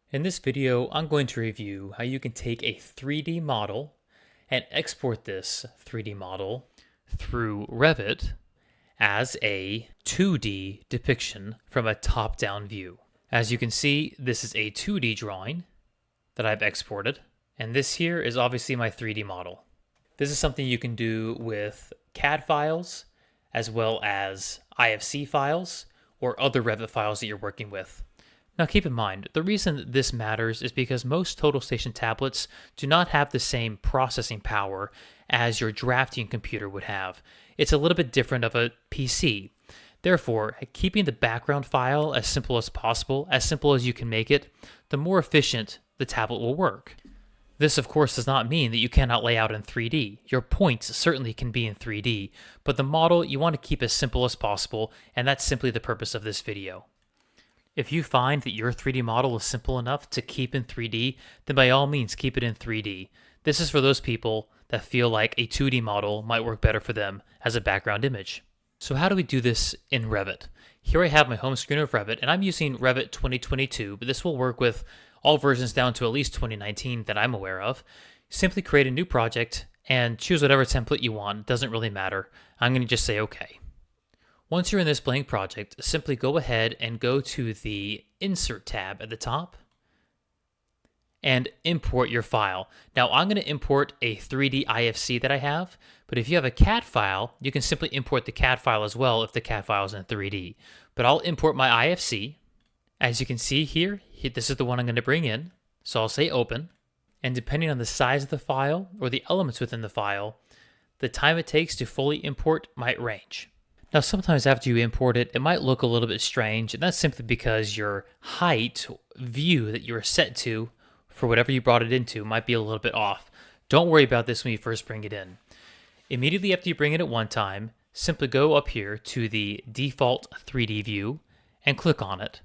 In this video, I'm going to review how you can take a 3D model and export this 3D model through Revit as a 2D depiction from a top-down view. As you can see, this is a 2D drawing that I've exported, and this here is obviously my 3D model. This is something you can do with CAD files, as well as IFC files, or other Revit files that you're working with. Now keep in mind, the reason that this matters is because most Total Station tablets do not have the same processing power as your drafting computer would have. It's a little bit different of a PC. Therefore, keeping the background file as simple as you can make it, the more efficient the tablet will work. This, of course, does not mean that you cannot lay out in 3D. Your points certainly can be in 3D, but the model you want to keep as simple as possible, and that's simply the purpose of this video. If you find that your 3D model is simple enough to keep in 3D, then by all means keep it in 3D. This is for those people that feel like a 2D model might work better for them as a background image. So how do we do this in Revit? Here I have my home screen of Revit, and I'm using Revit 2022, but this will work with all versions down to at least 2019 that I'm aware of. Simply create a new project and choose whatever template you want. It doesn't really matter. I'm going to just say OK. Once you're in this blank project, simply go ahead and go to the Insert tab at the top and import your file. Now, I'm going to import a 3D IFC that I have, but if you have a CAD file, you can simply import the CAD file as well if the CAD file is in 3D. But I'll import my IFC. As you can see here, this is the one I'm going to bring in. So I'll say Open. And depending on the size of the file or the elements within the file, the time it takes to fully import might range. Now, sometimes after you import it, it might look a little bit strange, and that's simply because your height view that you're set to for whatever you brought it into might be a little bit off. Don't worry about this when you first bring it in. Immediately after you bring it at one time, simply go up here to the default 3D view and click on it.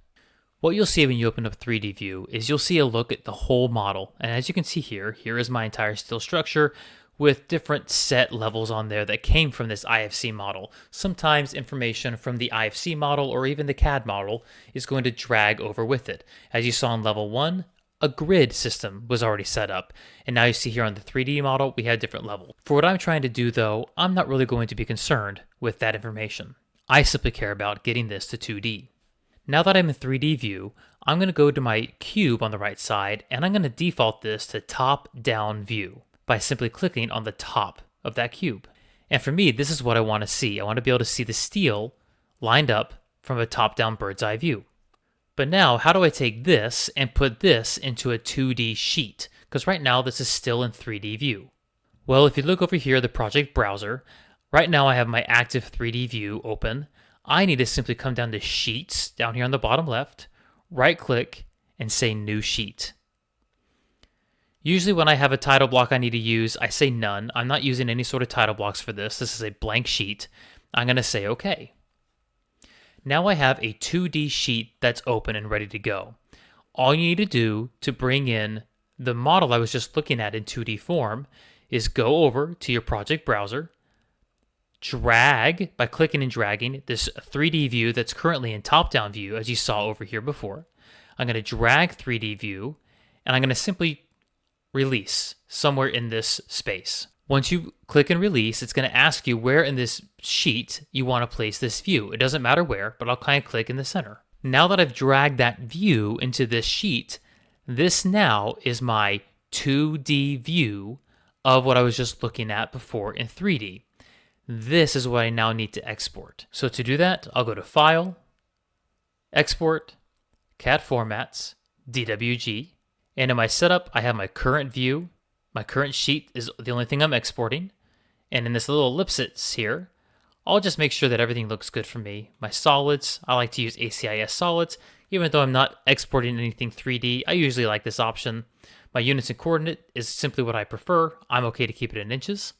What you'll see when you open up 3D view is you'll see a look at the whole model. And as you can see here is my entire steel structure with different set levels on there that came from this IFC model. Sometimes information from the IFC model or even the CAD model is going to drag over with it. As you saw in level 1, a grid system was already set up. And now you see here on the 3D model, we have different levels. For what I'm trying to do though, I'm not really going to be concerned with that information. I simply care about getting this to 2D. Now that I'm in 3D view, I'm going to go to my cube on the right side and I'm going to default this to top-down view by simply clicking on the top of that cube. And for me, this is what I want to see. I want to be able to see the steel lined up from a top-down bird's eye view. But now, how do I take this and put this into a 2D sheet? Because right now, this is still in 3D view. Well, if you look over here, the project browser, right now I have my active 3D view open. I need to simply come down to Sheets, down here on the bottom left, right-click, and say New Sheet. Usually when I have a title block I need to use, I say none. I'm not using any sort of title blocks for this. This is a blank sheet. I'm going to say OK. Now I have a 2D sheet that's open and ready to go. All you need to do to bring in the model I was just looking at in 2D form is go over to your project browser, drag, by clicking and dragging, this 3D view that's currently in top-down view, as you saw over here before. I'm going to drag 3D view, and I'm going to simply release somewhere in this space. Once you click and release, it's going to ask you where in this sheet you want to place this view. It doesn't matter where, but I'll kind of click in the center. Now that I've dragged that view into this sheet, this now is my 2D view of what I was just looking at before in 3D. This is what I now need to export. So to do that, I'll go to File, Export, CAD Formats, DWG, and in my setup, I have my current view. My current sheet is the only thing I'm exporting. And in this little ellipsis here, I'll just make sure that everything looks good for me. My solids, I like to use ACIS solids. Even though I'm not exporting anything 3D, I usually like this option. My units and coordinate is simply what I prefer. I'm okay to keep it in inches.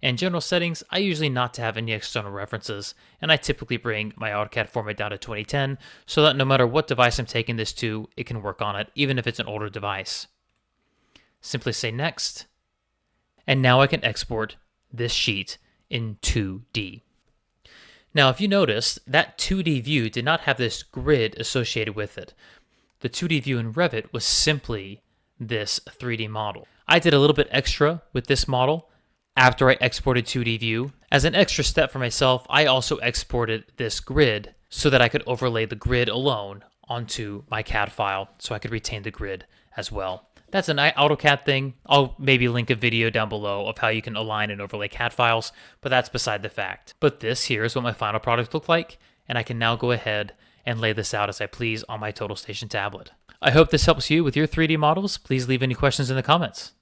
And general settings, I usually not to have any external references, and I typically bring my AutoCAD format down to 2010 so that no matter what device I'm taking this to, it can work on it, even if it's an older device. Simply say Next, and now I can export this sheet in 2D. Now, if you notice, that 2D view did not have this grid associated with it. the 2D view in Revit was simply this 3D model. I did a little bit extra with this model after I exported 2D view. As an extra step for myself, I also exported this grid so that I could overlay the grid alone onto my CAD file so I could retain the grid as well. That's an AutoCAD thing. I'll maybe link a video down below of how you can align and overlay CAD files, but that's beside the fact. But this here is what my final product looked like, and I can now go ahead and lay this out as I please on my TotalStation tablet. I hope this helps you with your 3D models. Please leave any questions in the comments.